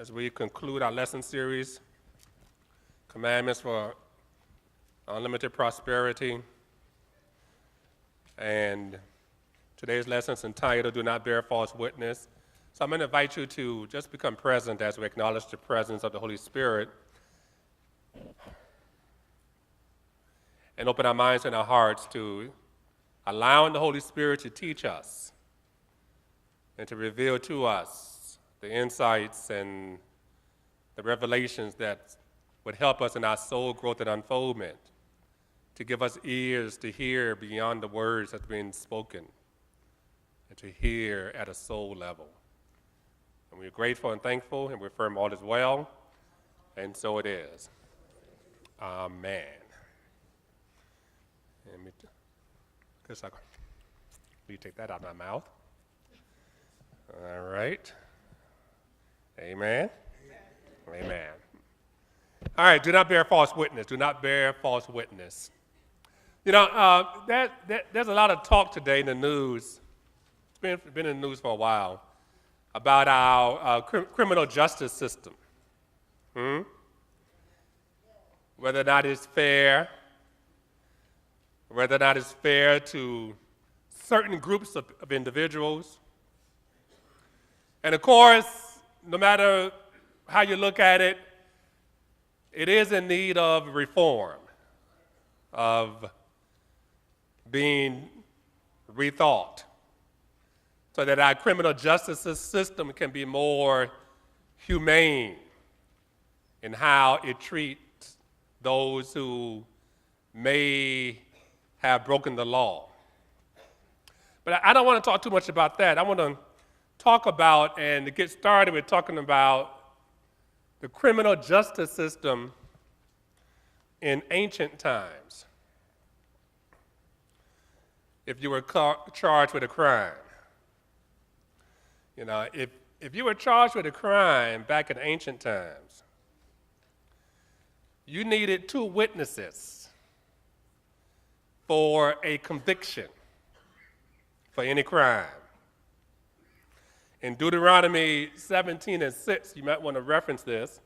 as we conclude our lesson series, Commandments for Unlimited Prosperity. And today's lesson is entitled, Do Not Bear False Witness. So I'm going to invite you to just become present as we acknowledge the presence of the Holy Spirit and open our minds and our hearts to allowing the Holy Spirit to teach us and to reveal to us the insights and the revelations that would help us in our soul growth and unfoldment, to give us ears to hear beyond the words that's been spoken, and to hear at a soul level. And we're grateful and thankful, and we affirm all is well, and so it is. Amen. Let me take that out of my mouth. All right. Amen. Amen. All right, do not bear false witness. Do not bear false witness. You know, there's a lot of talk today in the news. It's been in the news for a while about our criminal justice system. Whether or not it's fair, whether or not it's fair to certain groups of individuals. And of course, no matter how you look at it, it is in need of reform, of being rethought, so that our criminal justice system can be more humane in how it treats those who may have broken the law. But I don't want to talk too much about that. I want to talk about, and to get started with talking about the criminal justice system in ancient times. If you were charged with a crime, you know, if you were charged with a crime back in ancient times, you needed 2 witnesses for a conviction for any crime. In Deuteronomy 17:6, you might want to reference this.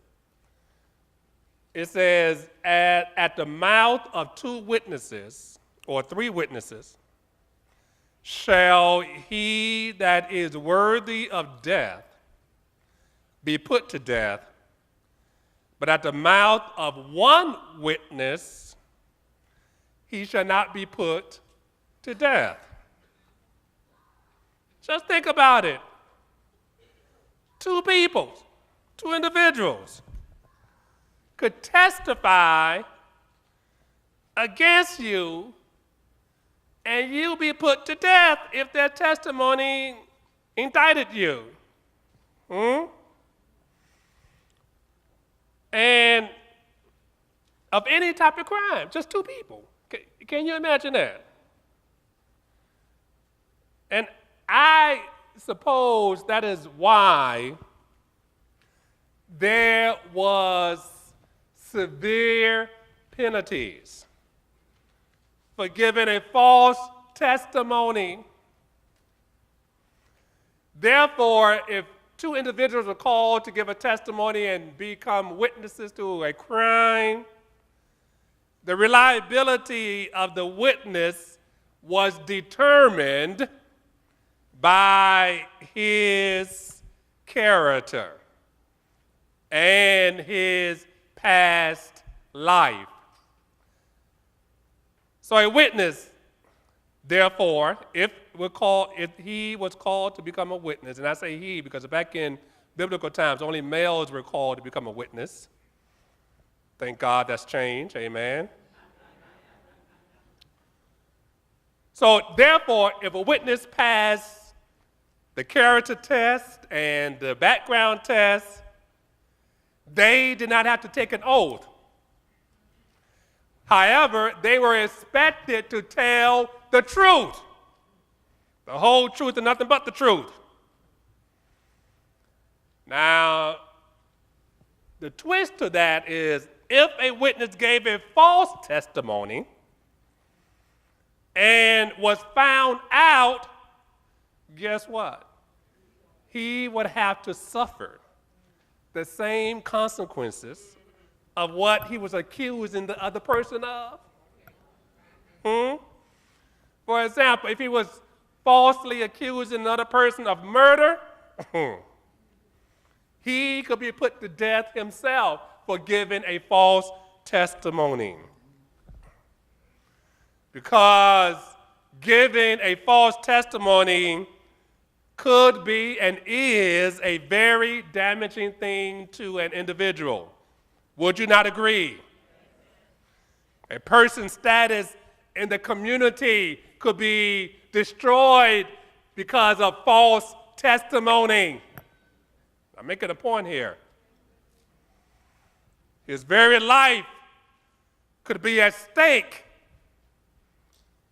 It says, at the mouth of 2 witnesses, or 3 witnesses, shall he that is worthy of death be put to death, but at the mouth of 1 witness he shall not be put to death. Just think about it. 2 people, 2 individuals could testify against you and you be put to death if their testimony indicted you. And of any type of crime, just 2 people. Can you imagine that? And I suppose that is why there was severe penalties for giving a false testimony. Therefore, if 2 individuals were called to give a testimony and become witnesses to a crime, the reliability of the witness was determined by his character and his past life. So a witness, therefore, if he was called to become a witness, and I say he because back in biblical times, only males were called to become a witness. Thank God that's changed, amen. So therefore, if a witness passed the character test and the background test, they did not have to take an oath. However, they were expected to tell the truth, the whole truth and nothing but the truth. Now, the twist to that is if a witness gave a false testimony and was found out, guess what? He would have to suffer the same consequences of what he was accusing the other person of? For example, if he was falsely accusing another person of murder, he could be put to death himself for giving a false testimony. Because giving a false testimony could be and is a very damaging thing to an individual. Would you not agree? A person's status in the community could be destroyed because of false testimony. I'm making a point here. His very life could be at stake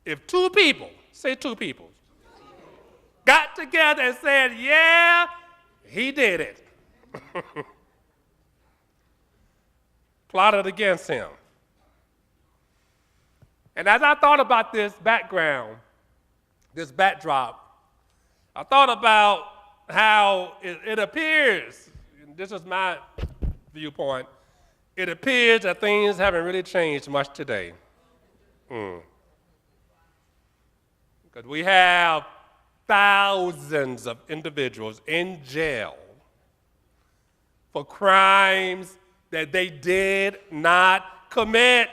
if two people, say two people, got together and said, yeah, he did it. Plotted against him. And as I thought about this background, this backdrop, I thought about how it appears, and this is my viewpoint, it appears that things haven't really changed much today. Because we have thousands of individuals in jail for crimes that they did not commit.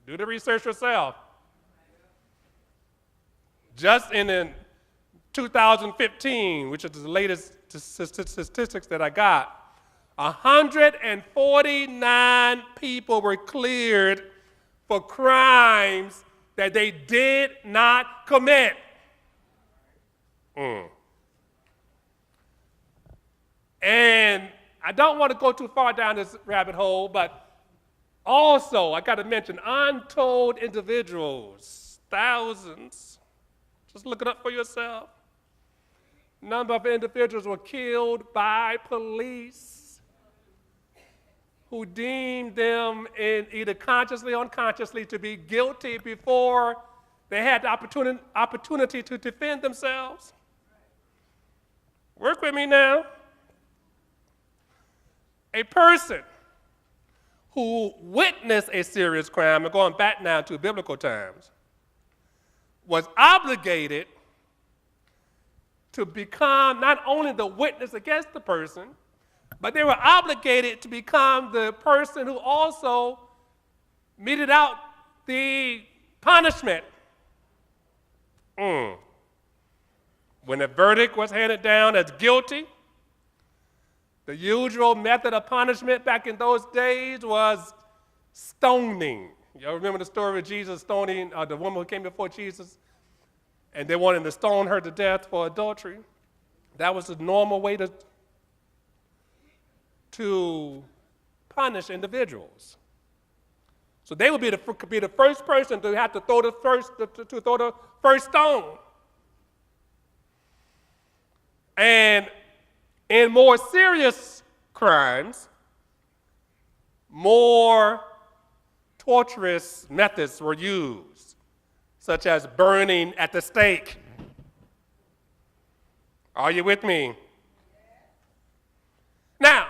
Do the research yourself. Just in 2015, which is the latest statistics that I got, 149 people were cleared for crimes that they did not commit. And I don't want to go too far down this rabbit hole, but also I got to mention untold individuals, thousands. Just look it up for yourself. Number of individuals were killed by police who deemed them in either consciously or unconsciously to be guilty before they had the opportunity to defend themselves. Work with me now. A person who witnessed a serious crime, and going back now to biblical times, was obligated to become not only the witness against the person, but they were obligated to become the person who also meted out the punishment. When a verdict was handed down as guilty, the usual method of punishment back in those days was stoning. Y'all remember the story of Jesus stoning the woman who came before Jesus, and they wanted to stone her to death for adultery? That was the normal way to punish individuals. So they would be the first person to have to throw the first stone. And in more serious crimes, more torturous methods were used, such as burning at the stake. Are you with me? Now,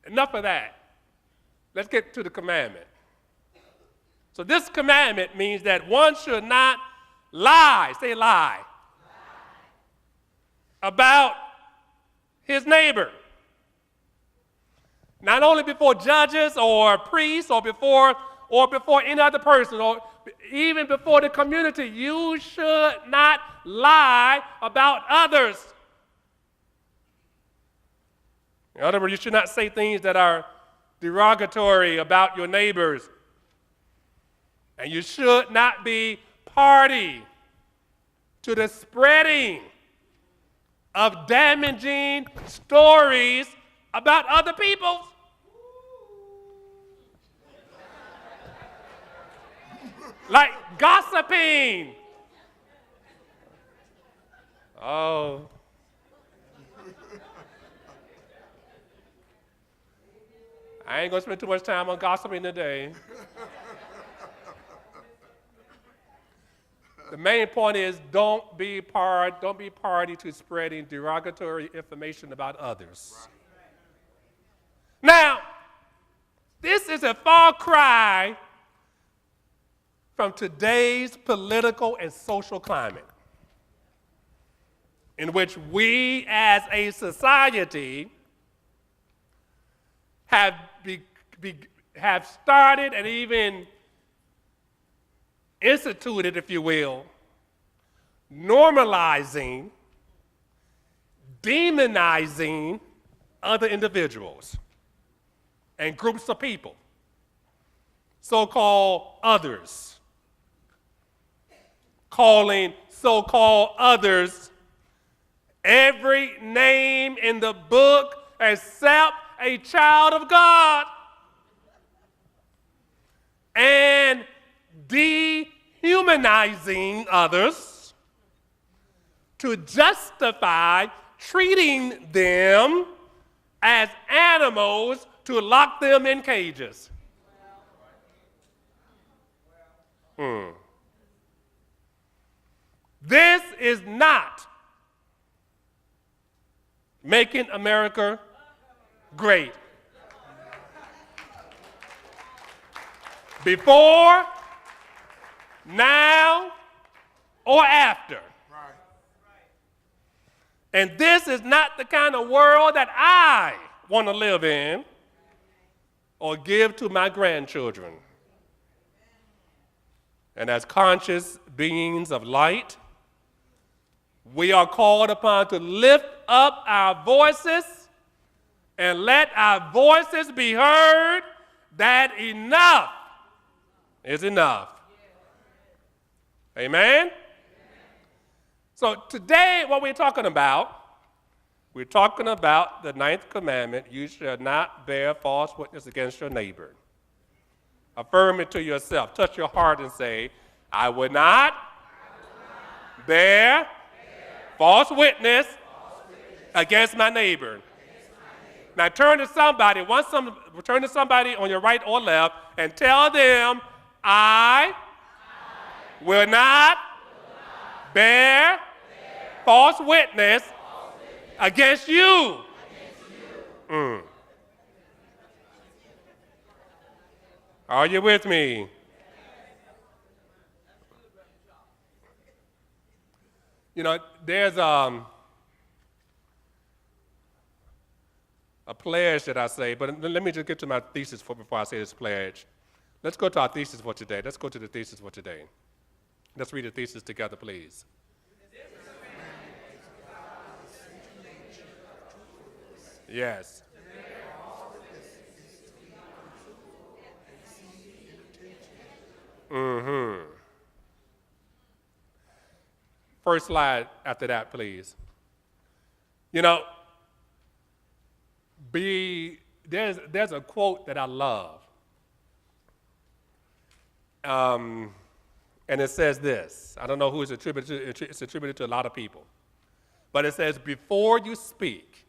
enough of that. Let's get to the commandment. So this commandment means that one should not lie, say lie, about his neighbor. Not only before judges or priests or before any other person or even before the community. You should not lie about others. In other words, you should not say things that are derogatory about your neighbors. And you should not be party to the spreading of damaging stories about other people. Like gossiping. Oh. I ain't gonna spend too much time on gossiping today. The main point is don't be party to spreading derogatory information about others. Right. Now, this is a far cry from today's political and social climate, in which we as a society have started and even instituted, if you will, normalizing, demonizing other individuals and groups of people, so-called others, calling so-called others every name in the book except a child of God, and dehumanizing others to justify treating them as animals to lock them in cages. This is not making America great. Before, now, or after. And this is not the kind of world that I want to live in or give to my grandchildren. And as conscious beings of light, we are called upon to lift up our voices and let our voices be heard that enough is enough. Amen? So today, what we're talking about the ninth commandment: you shall not bear false witness against your neighbor. Affirm it to yourself. Touch your heart and say, I will not bear false witness against my neighbor. Now turn to somebody on your right or left and tell them, I will not bear false witness against you. Are you with me? You know, there's a pledge that I say, but let me just get to my thesis before I say this pledge. Let's go to our thesis for today. Let's go to the thesis for today. Let's read the thesis together, please. Yes. First slide after that, please. You know, there's a quote that I love. And it says this. I don't know who it's attributed to. It's attributed to a lot of people. But it says, before you speak,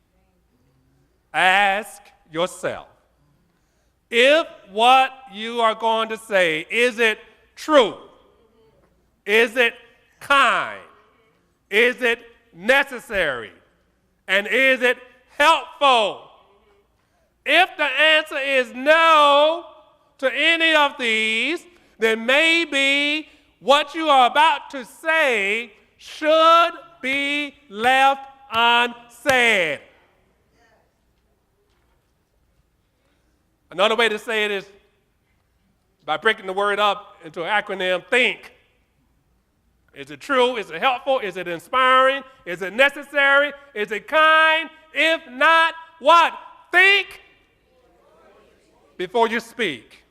ask yourself, if what you are going to say, is it true? Is it kind? Is it necessary? And is it helpful? If the answer is no to any of these, then maybe what you are about to say should be left unsaid. Another way to say it is by breaking the word up into an acronym: THINK. Is it true? Is it helpful? Is it inspiring? Is it necessary? Is it kind? If not, what? Think before you speak.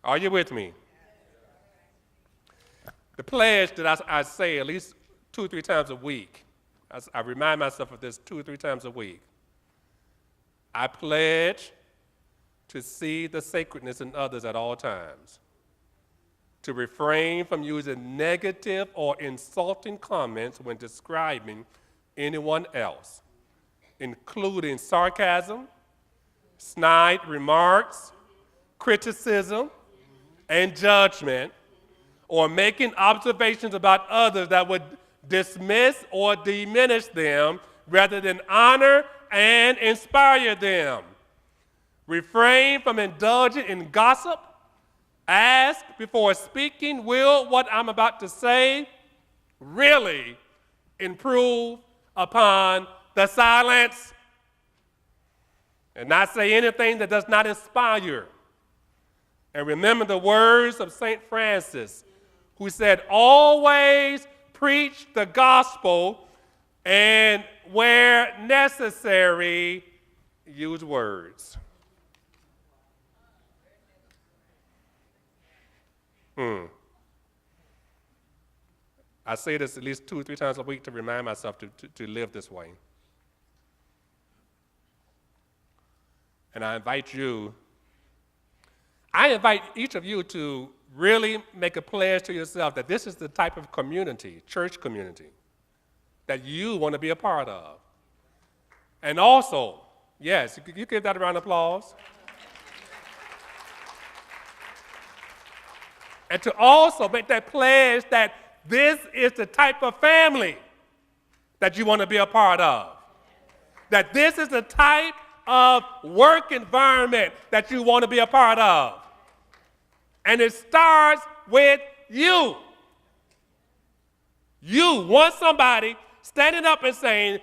Are you with me? The pledge that I say at least 2 or 3 times a week, I remind myself of this 2 or 3 times a week. I pledge to see the sacredness in others at all times, to refrain from using negative or insulting comments when describing anyone else, including sarcasm, snide remarks, criticism, and judgment, or making observations about others that would dismiss or diminish them rather than honor and inspire them. Refrain from indulging in gossip. Ask before speaking, will what I'm about to say really improve upon the silence? And not say anything that does not inspire. And remember the words of St. Francis, who said, always preach the gospel, and where necessary, use words. I say this at least 2 or 3 times a week to remind myself to live this way. And I invite each of you to really make a pledge to yourself that this is the type of community, church community, that you want to be a part of. And also, yes, you give that a round of applause. And to also make that pledge that this is the type of family that you want to be a part of. That this is the type of work environment that you want to be a part of. And it starts with you. You want somebody standing up and saying,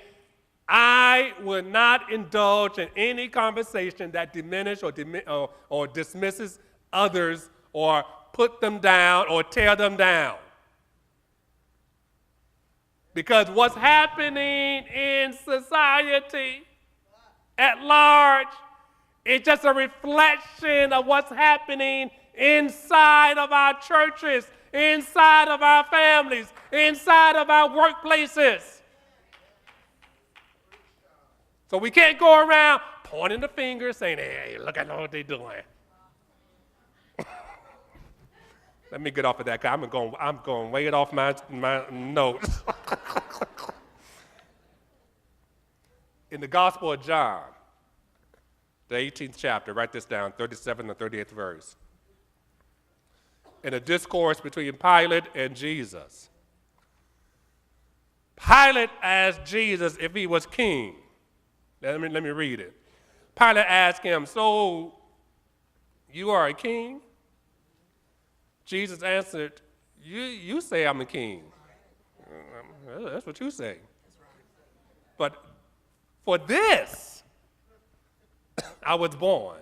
I will not indulge in any conversation that diminishes or dismisses others or put them down or tear them down. Because what's happening in society at large is just a reflection of what's happening inside of our churches, inside of our families, inside of our workplaces. So we can't go around pointing the finger saying, hey, look at what they're doing. Let me get off of that, because I'm going way off my notes. In the Gospel of John, the 18th chapter, write this down, 37th and 38th verse. In a discourse between Pilate and Jesus, Pilate asked Jesus if he was king. Let me read it. Pilate asked him, so you are a king? Jesus answered, you say I'm a king. That's what you say. But for this, I was born.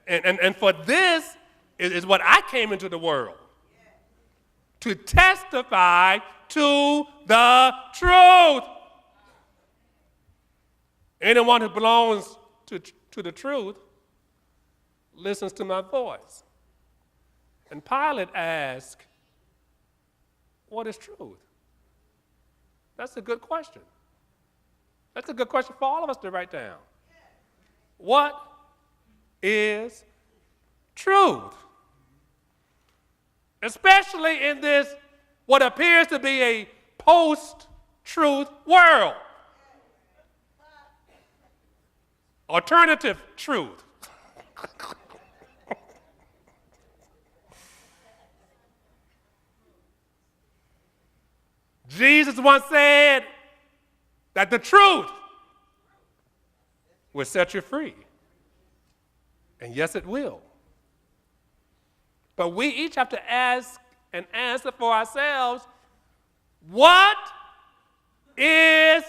And for this is what I came into the world. To testify to the truth. Anyone who belongs to the truth listens to my voice. And Pilate asked, what is truth? That's a good question. That's a good question for all of us to write down. What is truth? Especially in this, what appears to be a post-truth world. Alternative truth. Jesus once said that the truth will set you free. And yes, it will. But we each have to ask and answer for ourselves, what is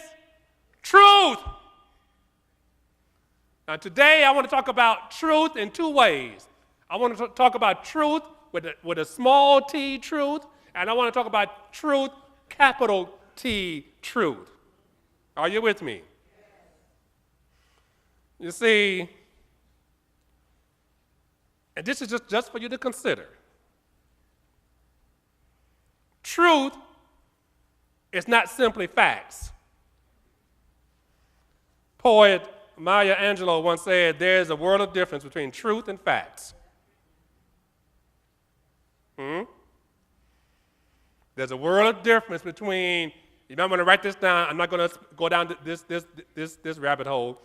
truth? Now today I want to talk about truth in 2 ways. I want to talk about truth with a small t, truth, and I want to talk about truth, capital T, truth. Are you with me? You see, and this is just for you to consider. Truth is not simply facts. Poet Maya Angelou once said, there's a world of difference between truth and facts. There's a world of difference between, you might want to write this down, I'm not going to go down this rabbit hole,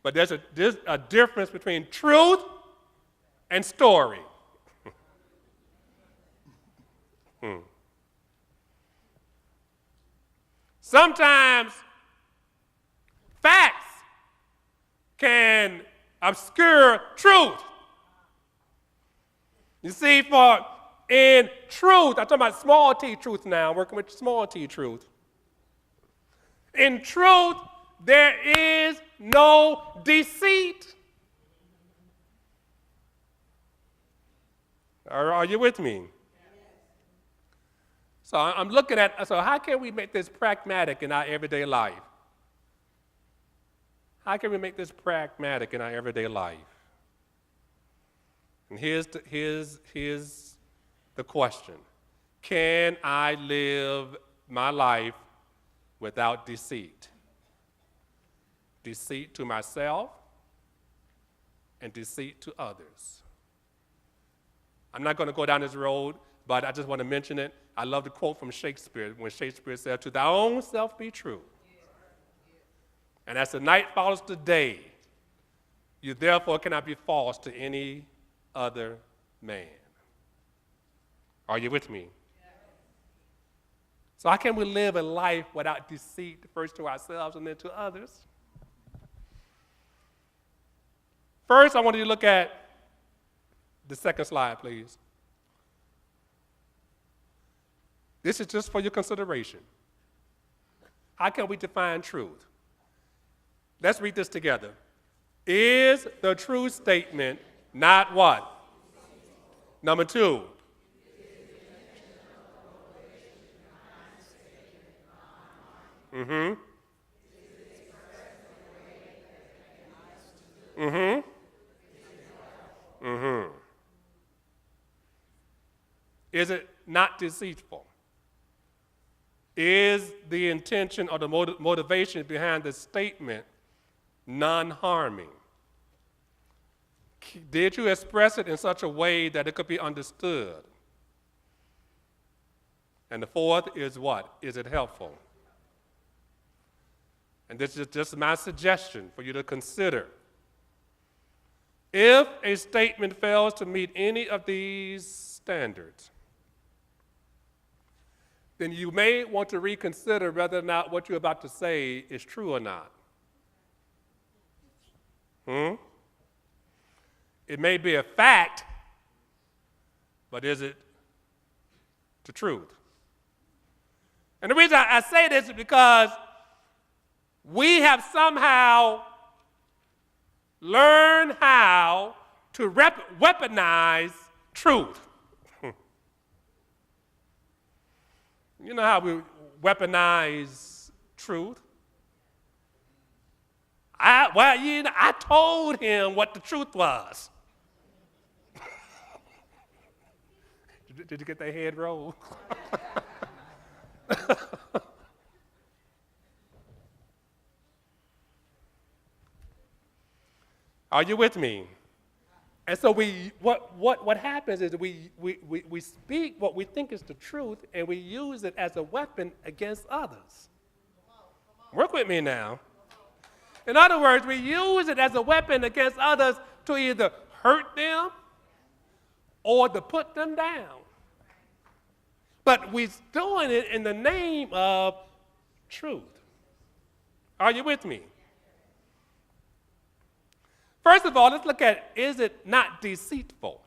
but there's a difference between truth and story. Sometimes facts can obscure truth. You see, for in truth, I'm talking about small t truth now, I'm working with small t truth. In truth, there is no deceit. Are you with me? So I'm looking at, so how can we make this pragmatic in our everyday life? How can we make this pragmatic in our everyday life? And here's the question. Can I live my life without deceit? Deceit to myself and deceit to others. I'm not going to go down this road, but I just want to mention it. I love the quote from Shakespeare when Shakespeare said, "To thy own self be true. And as the night follows the day, you therefore cannot be false to any other man." Are you with me? So how can we live a life without deceit, first to ourselves and then to others? First, I want you to look at the second slide, please. This is just for your consideration. How can we define truth? Let's read this together. Is the true statement not what? Number two. Mm-hmm. Mm-hmm. Mm-hmm. Is it not deceitful? Is the intention or the motivation behind the statement non-harming? Did you express it in such a way that it could be understood? And the fourth is what? Is it helpful? And this is just my suggestion for you to consider. If a statement fails to meet any of these standards, then you may want to reconsider whether or not what you're about to say is true or not. It may be a fact, but is it the truth? And the reason I say this is because we have somehow learned how to weaponize truth. You know how we weaponize truth? I told him what the truth was. Did you get that head roll? Are you with me? And so what happens is we speak what we think is the truth, and we use it as a weapon against others. Work with me now. In other words, we use it as a weapon against others to either hurt them or to put them down. But we're doing it in the name of truth. Are you with me? First of all, let's look at, is it not deceitful?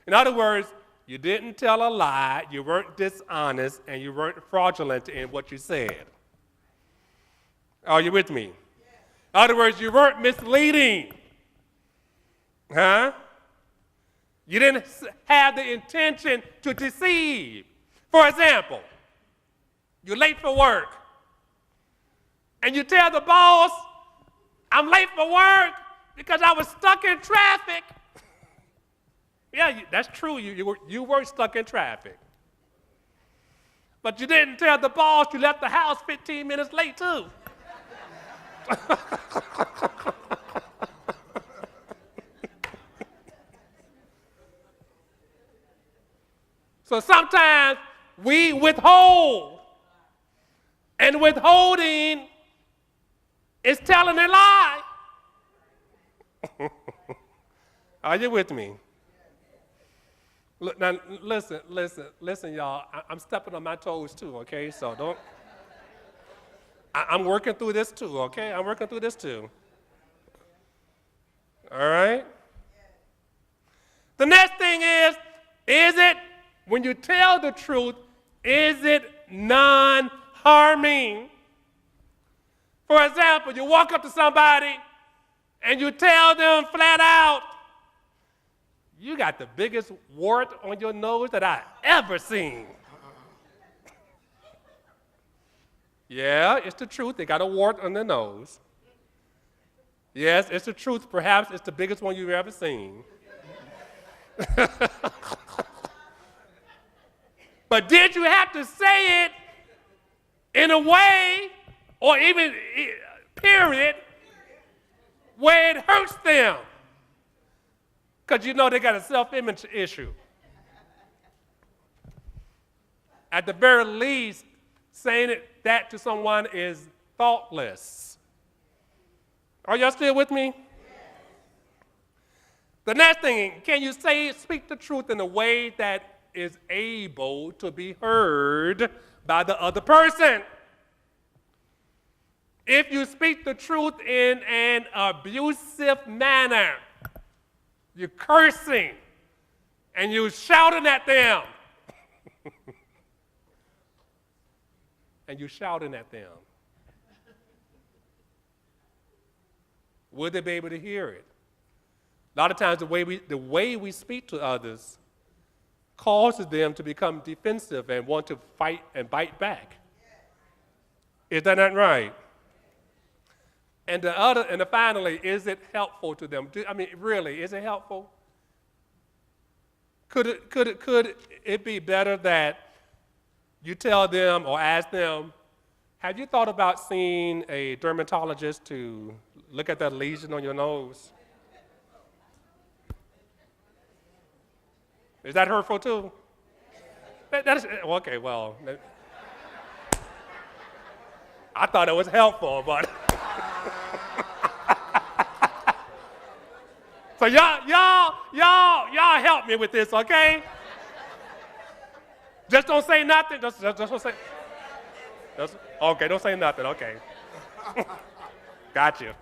In other words, you didn't tell a lie, you weren't dishonest, and you weren't fraudulent in what you said. Are you with me? In other words, you weren't misleading. You didn't have the intention to deceive. For example, you're late for work, and you tell the boss, "I'm late for work because I was stuck in traffic." Yeah, that's true. You were stuck in traffic. But you didn't tell the boss you left the house 15 minutes late, too. So sometimes we withhold, and withholding is telling a lie. Are you with me? Look, now, listen, y'all. I'm stepping on my toes too, okay? So don't. I'm working through this too, okay? I'm working through this too. when you tell the truth, is it non-harming? For example, you walk up to somebody and you tell them flat out, you got the biggest wart on your nose that I ever seen. Yeah, it's the truth. They got a wart on their nose. Yes, it's the truth. Perhaps it's the biggest one you've ever seen. But did you have to say it in a way, or even period, where it hurts them? Because you know they got a self-image issue. At the very least, saying that to someone is thoughtless. Are y'all still with me? The next thing, can you speak the truth in a way that is able to be heard by the other person? If you speak the truth in an abusive manner, you're cursing and you're shouting at them, and you're shouting at them, will they be able to hear it? A lot of times the way we speak to others causes them to become defensive and want to fight and bite back. Is that not right? And finally, is it helpful to them? Really, is it helpful? Could it be better that you tell them or ask them, have you thought about seeing a dermatologist to look at that lesion on your nose? Is that hurtful too? Okay, well, I thought it was helpful, but. So y'all help me with this, okay? Just don't say nothing. Just don't say. Okay, don't say nothing. Okay. Got you.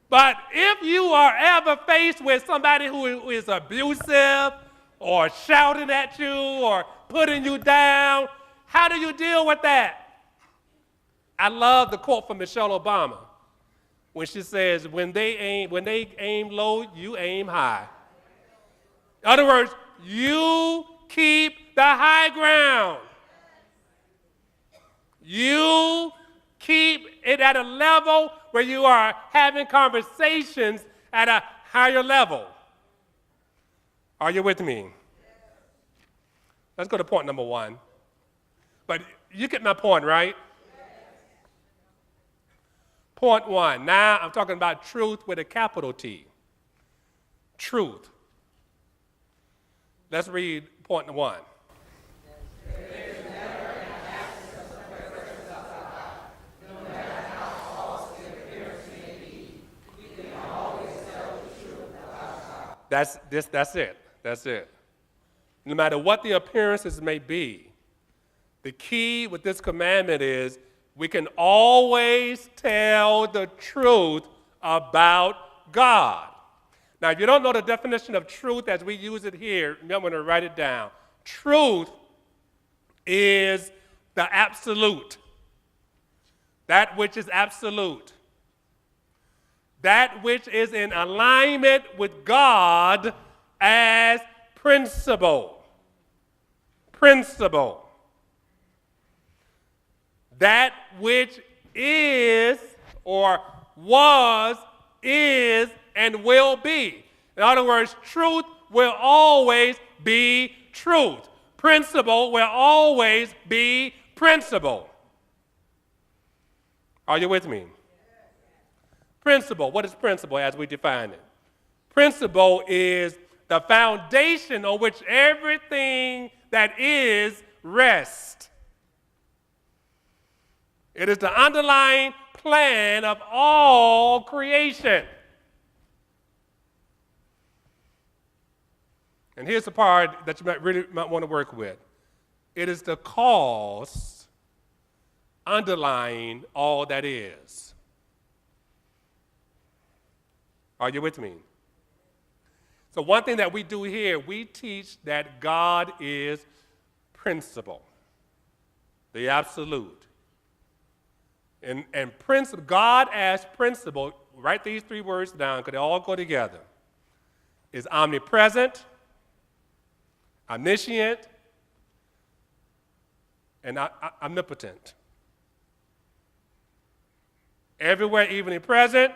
But if you are ever faced with somebody who is abusive or shouting at you or putting you down, how do you deal with that? I love the quote from Michelle Obama when she says, when they aim low, you aim high. In other words, you keep the high ground. You keep it at a level where you are having conversations at a higher level. Are you with me? Let's go to point number 1. But you get my point, right? Point 1. Now I'm talking about truth with a capital T. Truth. Let's read point 1. That's it. That's it. No matter what the appearances may be, the key with this commandment is we can always tell the truth about God. Now, if you don't know the definition of truth as we use it here, I'm going to write it down. Truth is the absolute. That which is absolute. That which is in alignment with God as principle. Principle. That which is or was, is, and will be. In other words, truth will always be truth. Principle will always be principle. Are you with me? Principle. What is principle as we define it? Principle is the foundation on which everything that is rests. It is the underlying plan of all creation. And here's the part that you might want to work with. It is the cause underlying all that is. Are you with me? So one thing that we do here, we teach that God is principle, the absolute. And principle, God as principle, write these three words down because they all go together, is omnipresent, omniscient, and omnipotent. Everywhere evenly present,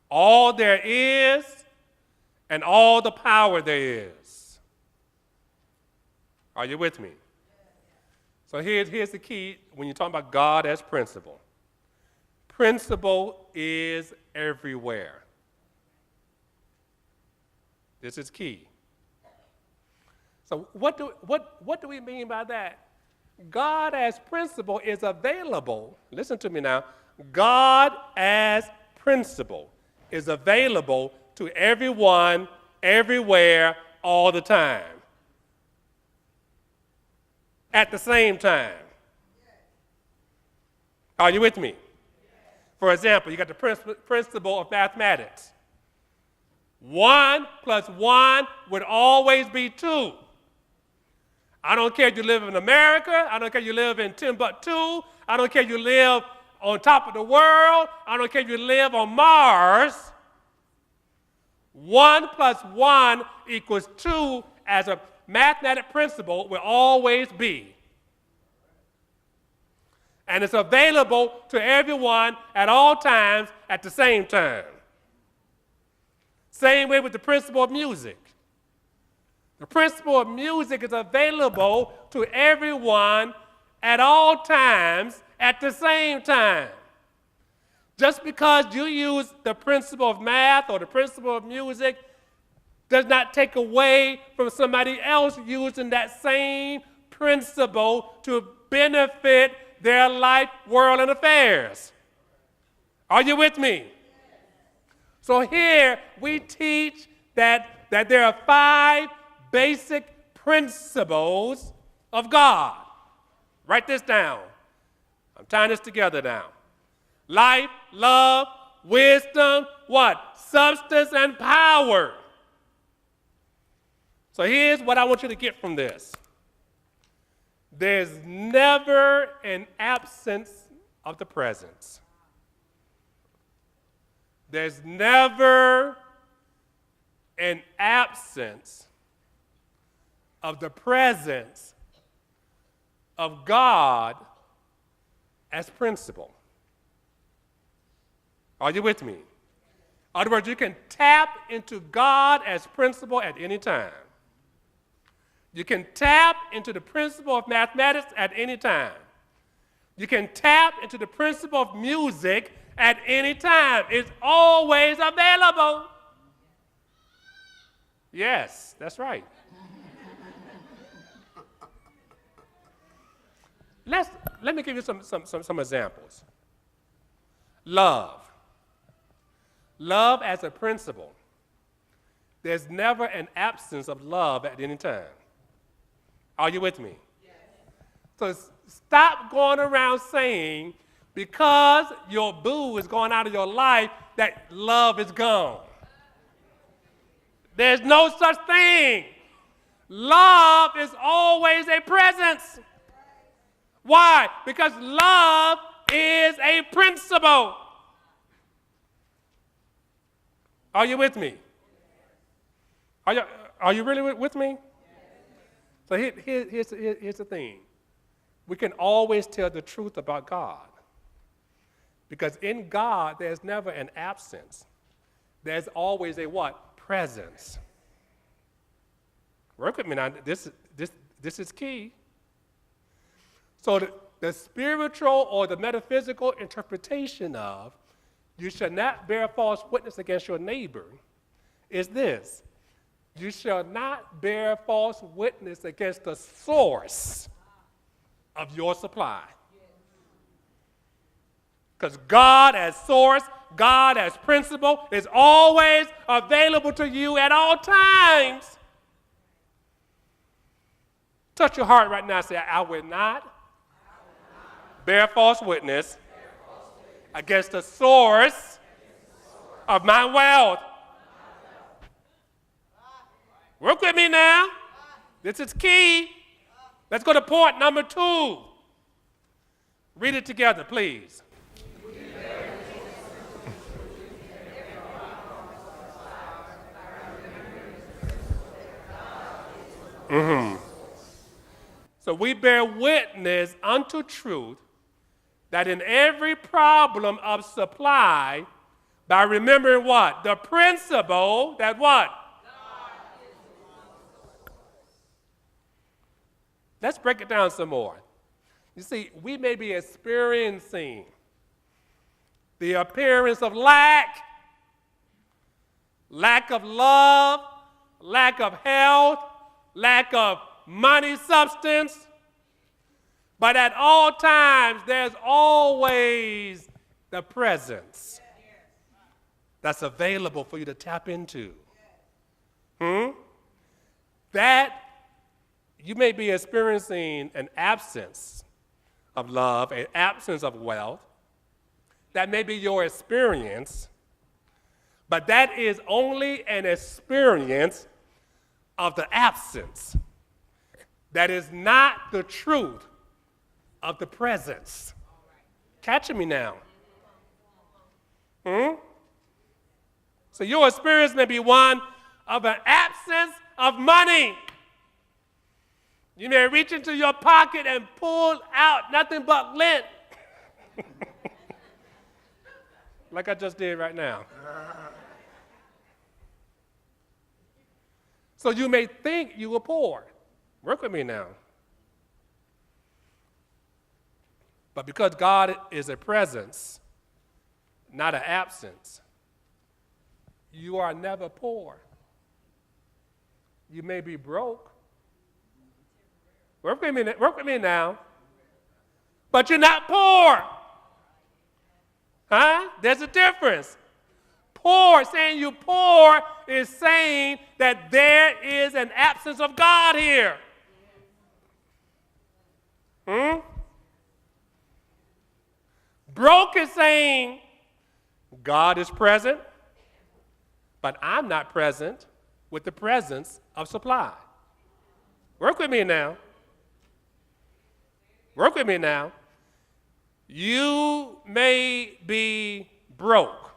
all there is, and all the power there is. Are you with me? So here's the key when you're talking about God as principle. Principle is everywhere. This is key. So what do we mean by that? God as principle is available. Listen to me now. God as principle is available to everyone, everywhere, all the time. At the same time. Are you with me? For example, you got the principle of mathematics. 1 plus 1 would always be 2. I don't care if you live in America. I don't care if you live in Timbuktu. I don't care if you live on top of the world. I don't care if you live on Mars. 1 plus 1 equals 2 as a mathematic principle will always be. And it's available to everyone at all times at the same time. Same way with the principle of music. The principle of music is available to everyone at all times at the same time. Just because you use the principle of math or the principle of music does not take away from somebody else using that same principle to benefit their life, world, and affairs. Are you with me? So here we teach that there are 5 basic principles of God. Write this down. I'm tying this together now. Life, love, wisdom, what? Substance and power. So here's what I want you to get from this. There's never an absence of the presence. There's never an absence of the presence of God as principle. Are you with me? In other words, you can tap into God as principle at any time. You can tap into the principle of mathematics at any time. You can tap into the principle of music at any time. It's always available. Yes, that's right. Let me give you some examples. Love. Love as a principle. There's never an absence of love at any time. Are you with me? Yes. So stop going around saying because your boo is going out of your life that love is gone. There's no such thing. Love is always a presence. Why? Because love is a principle. Are you with me? Are you really with me? So here's the thing. We can always tell the truth about God. Because in God, there's never an absence. There's always a what? Presence. Work with me now. This is key. So the spiritual or the metaphysical interpretation of you shall not bear false witness against your neighbor is this. You shall not bear false witness against the source of your supply. Because God as source, God as principle is always available to you at all times. Touch your heart right now and say, I will not bear false witness against the source of my wealth. Work with me now. This is key. Let's go to point number 2. Read it together, please. So we bear witness unto truth that in every problem of supply, by remembering what? The principle that what? Let's break it down some more. You see, we may be experiencing the appearance of lack of love, lack of health, lack of money, substance. But at all times, there's always the presence that's available for you to tap into. That you may be experiencing an absence of love, an absence of wealth. That may be your experience, but that is only an experience of the absence. That is not the truth of the presence. Catching me now? So your experience may be one of an absence of money. You may reach into your pocket and pull out nothing but lint. Like I just did right now. So you may think you were poor. Work with me now. But because God is a presence, not an absence, you are never poor. You may be broke. Work with me now. But you're not poor. Huh? There's a difference. Poor, saying you're poor, is saying that there is an absence of God here. Broke is saying God is present, but I'm not present with the presence of supply. Work with me now. Work with me now. You may be broke.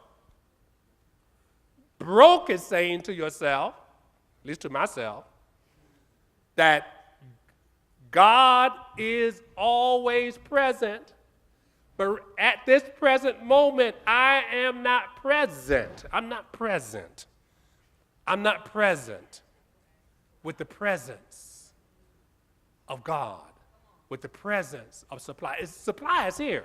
Broke is saying to yourself, at least to myself, that God is always present, but at this present moment, I am not present. I'm not present. I'm not present with the presence of God, with the presence of supply. Supply is here.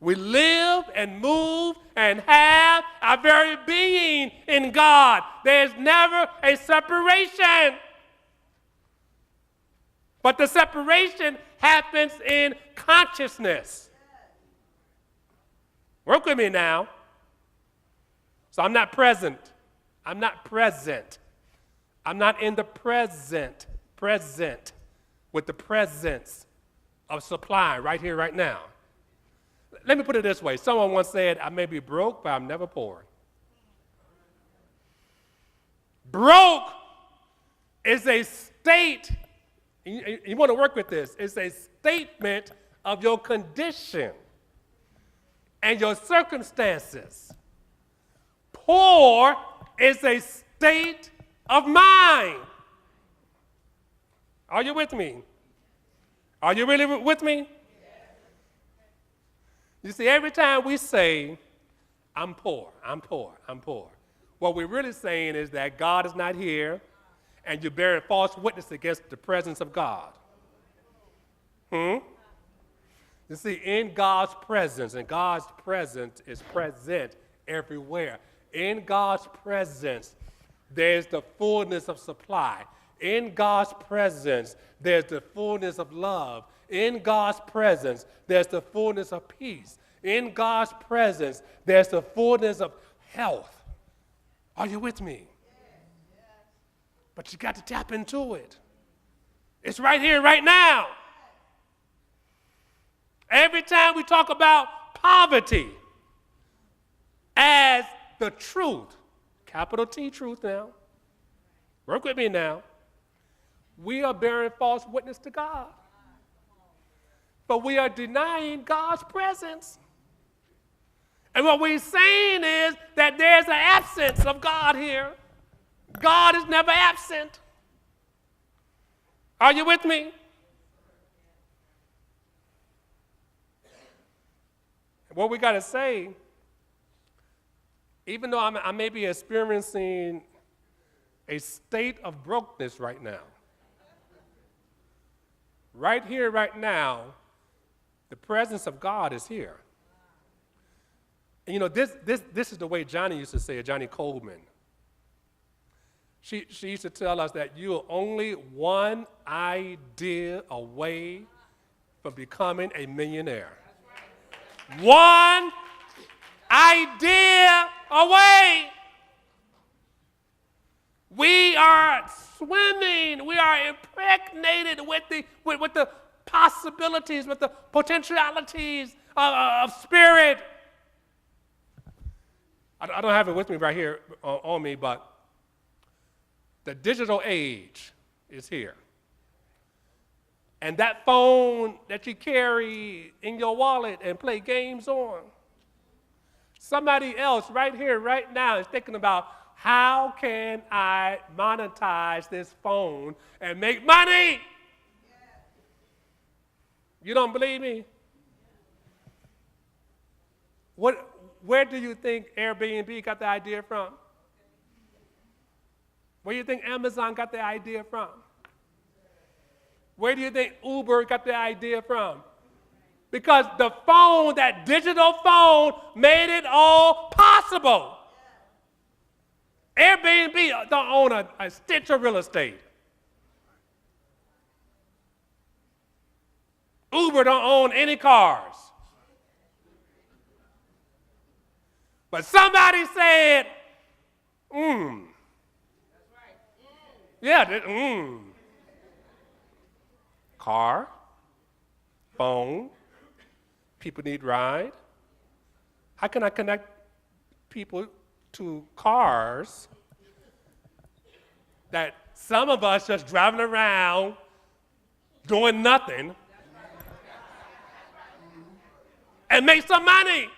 We live and move and have our very being in God. There's never a separation. But the separation happens in consciousness. Work with me now. So I'm not present. I'm not present. I'm not in the present with the presence of supply right here, right now. Let me put it this way. Someone once said, I may be broke, but I'm never poor. Broke is a state, you want to work with this, it's a statement of your condition and your circumstances. Poor is a state of mind. Are you with me? Are you really with me? You see, every time we say, I'm poor, I'm poor, I'm poor, what we're really saying is that God is not here and you're bearing false witness against the presence of God. You see, in God's presence, and God's presence is present everywhere. In God's presence, there's the fullness of supply. In God's presence, there's the fullness of love. In God's presence, there's the fullness of peace. In God's presence, there's the fullness of health. Are you with me? Yes. But you got to tap into it. It's right here, right now. Every time we talk about poverty, as the truth, capital T truth now, work with me now, we are bearing false witness to God. But we are denying God's presence. And what we're saying is that there's an absence of God here. God is never absent. Are you with me? What we got to say, even though I may be experiencing a state of brokenness right now, right here, right now, the presence of God is here. And you know, this is the way Johnny used to say it, Johnny Coleman. She used to tell us that you're only one idea away from becoming a millionaire. One idea away. We are swimming, we are impregnated with the possibilities, with the potentialities of spirit. I don't have it with me right here on me, but the digital age is here. And that phone that you carry in your wallet and play games on, somebody else right here, right now is thinking about, how can I monetize this phone and make money? You don't believe me? Where do you think Airbnb got the idea from? Where do you think Amazon got the idea from? Where do you think Uber got the idea from? Because the phone, that digital phone, made it all possible. Airbnb don't own a stitch of real estate. Uber don't own any cars. But somebody said, yeah, car, phone, people need ride. How can I connect people to cars that some of us just driving around doing nothing and make some money?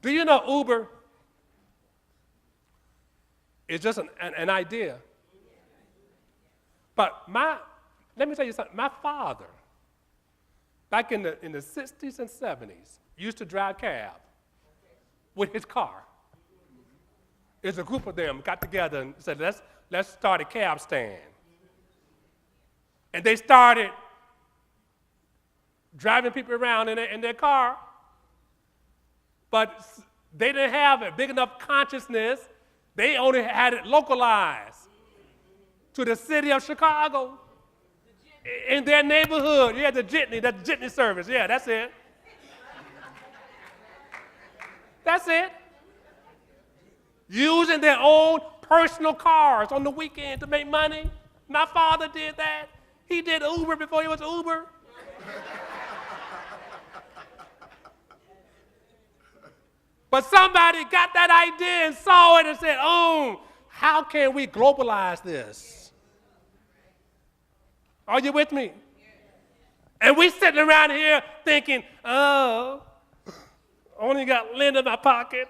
Do you know Uber is just an idea? But let me tell you something. My father, back in the 60s and 70s, used to drive cab with his car. There's a group of them got together and said, let's start a cab stand. And they started driving people around in their car, but they didn't have a big enough consciousness. They only had it localized to the city of Chicago. In their neighborhood, yeah, the jitney service. Yeah, that's it. That's it. Using their own personal cars on the weekend to make money. My father did that. He did Uber before he was Uber. But somebody got that idea and saw it and said, oh, how can we globalize this? Are you with me? And we sitting around here thinking, oh, only got lint in my pocket.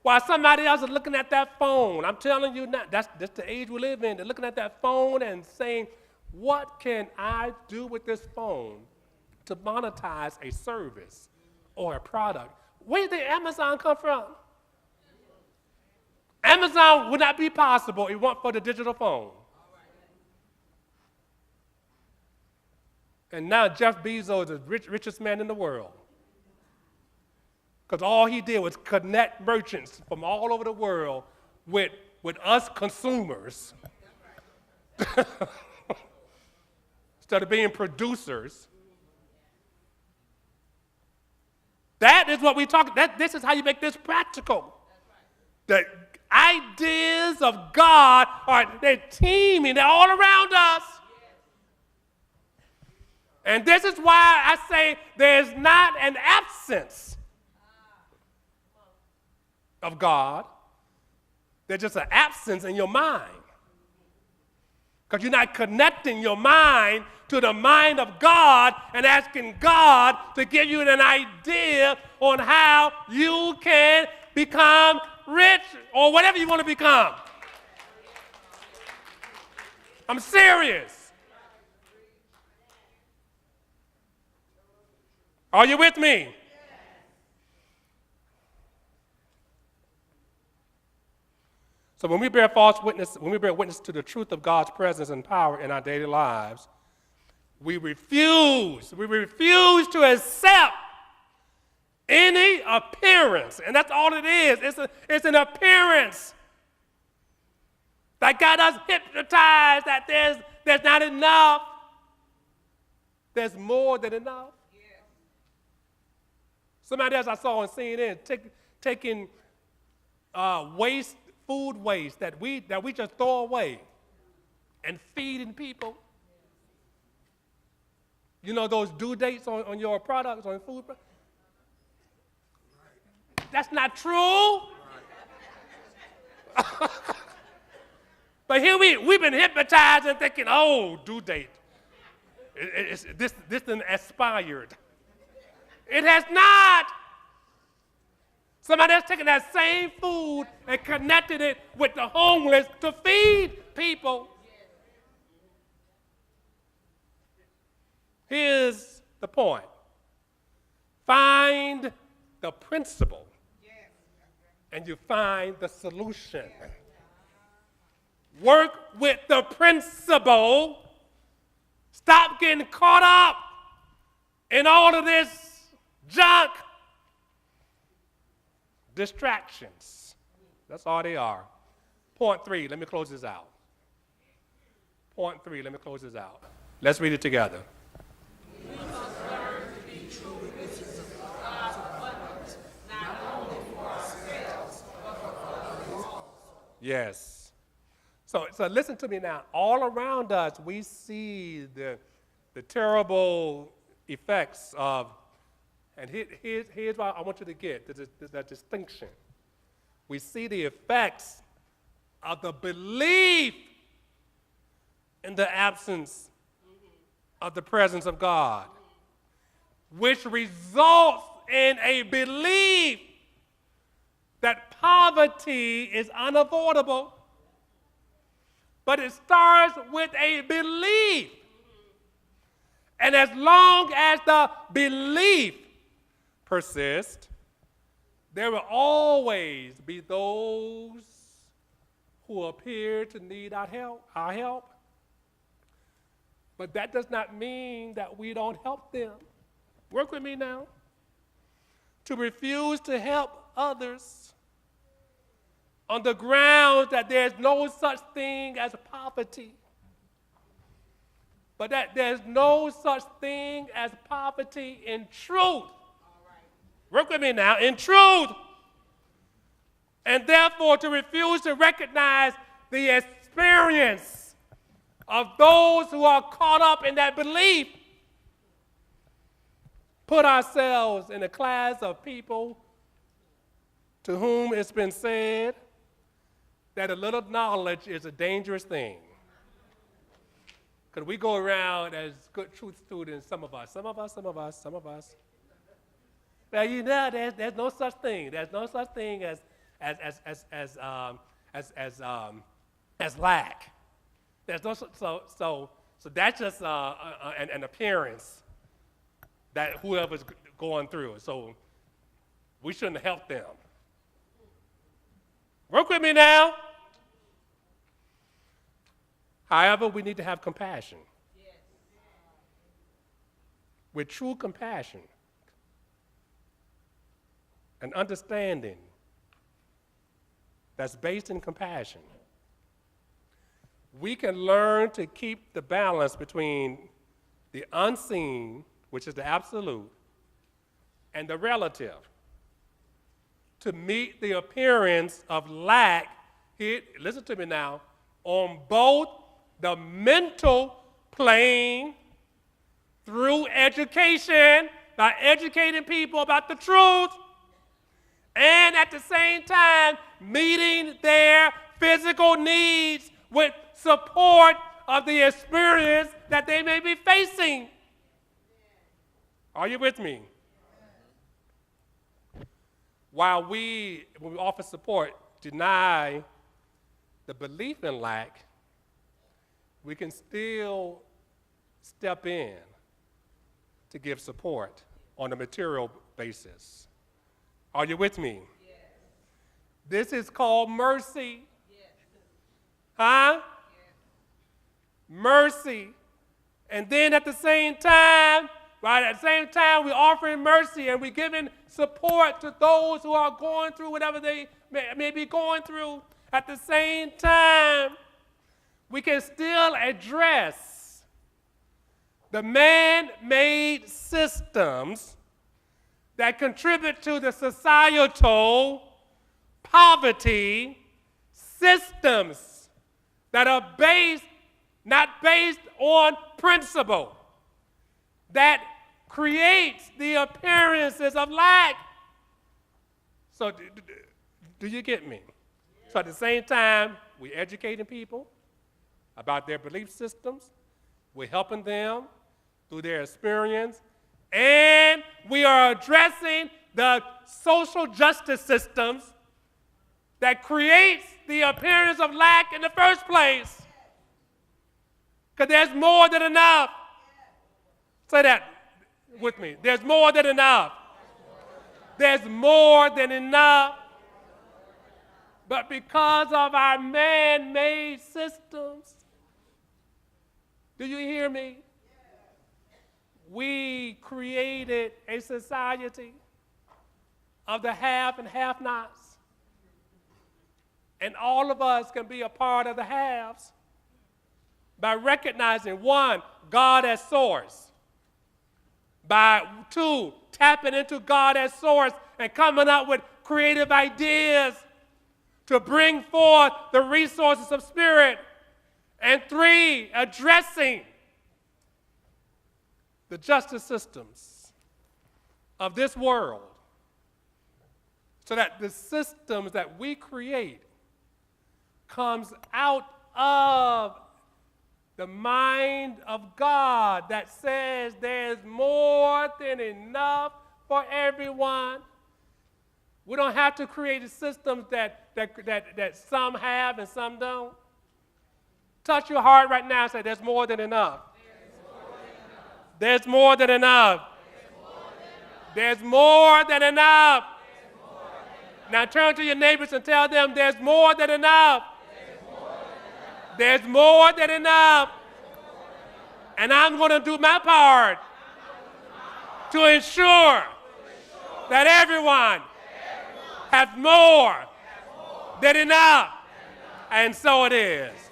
While somebody else is looking at that phone. I'm telling you now, that's the age we live in. They're looking at that phone and saying, what can I do with this phone to monetize a service or a product? Where did Amazon come from? Amazon would not be possible if it weren't for the digital phone. And now Jeff Bezos is the richest man in the world. Because all he did was connect merchants from all over the world with us consumers. Instead of being producers. That is what we talk about. This is how you make this practical. The ideas of God they're teeming, they're all around us. And this is why I say there's not an absence of God. There's just an absence in your mind. Because you're not connecting your mind to the mind of God and asking God to give you an idea on how you can become rich or whatever you want to become. I'm serious. Are you with me? So when we bear witness to the truth of God's presence and power in our daily lives, we refuse to accept any appearance. And that's all it is. It's an appearance that got us hypnotized that there's not enough. There's more than enough. Yeah. Somebody else I saw on CNN taking food waste that we just throw away and feeding people. You know those due dates on your products, on food? That's not true. But here we've been hypnotized and thinking, oh, due date. This thing expired. It has not. Somebody else taken that same food and connected it with the homeless to feed people. Here's the point. Find the principle, and you find the solution. Work with the principle. Stop getting caught up in all of this junk. Distractions. That's all they are. Point 3, let me close this out. Point 3, let me close this out. Let's read it together. We must learn to be true witnesses of God's abundance, not only for ourselves, but for others. Yes. So listen to me now. All around us, we see the terrible effects of, and here's what I want you to get, the distinction. We see the effects of the belief in the absence of the presence of God, which results in a belief that poverty is unavoidable. But it starts with a belief. And as long as the belief persists, there will always be those who appear to need our help. But that does not mean that we don't help them. Work with me now. To refuse to help others on the grounds that there's no such thing as poverty, but that there's no such thing as poverty in truth. Work with me now, in truth. And therefore to refuse to recognize the experience of those who are caught up in that belief, put ourselves in a class of people to whom it's been said that a little knowledge is a dangerous thing. Because we go around as good truth students, some of us. Well, you know, there's no such thing. There's no such thing as lack. There's no so that's just an appearance that whoever's going through. So we shouldn't help them. Work with me now. However, we need to have compassion. Yes. With true compassion and understanding that's based in compassion, we can learn to keep the balance between the unseen, which is the absolute, and the relative, to meet the appearance of lack, here, listen to me now, on both the mental plane through education, by educating people about the truth, and at the same time meeting their physical needs with support of the experience that they may be facing. Are you with me? While when we offer support, deny the belief in lack, we can still step in to give support on a material basis. Are you with me? Yes. This is called mercy. Yes. Huh? Yes. Mercy. And then at the same time, we're offering mercy and we're giving support to those who are going through whatever they may be going through. At the same time, we can still address the man-made systems that contribute to the societal poverty systems that are not based on principle, that creates the appearances of lack. So do you get me? So at the same time, we're educating people about their belief systems, we're helping them through their experience, and we are addressing the social justice systems that creates the appearance of lack in the first place. Because there's more than enough. Say that with me. There's more than enough. There's more than enough. But because of our man-made systems, do you hear me? We created a society of the have and have-nots. And all of us can be a part of the haves by recognizing, one, God as source. By two, tapping into God as source and coming up with creative ideas to bring forth the resources of spirit. And three, addressing the justice systems of this world so that the systems that we create comes out of the mind of God that says there's more than enough for everyone. We don't have to create systems that some have and some don't. Touch your heart right now and say, there's more than enough. There's more than enough. There's more than enough. Now turn to your neighbors and tell them there's more than enough. There's more than enough. And I'm going to do my part to ensure that everyone has more than enough. And so it is.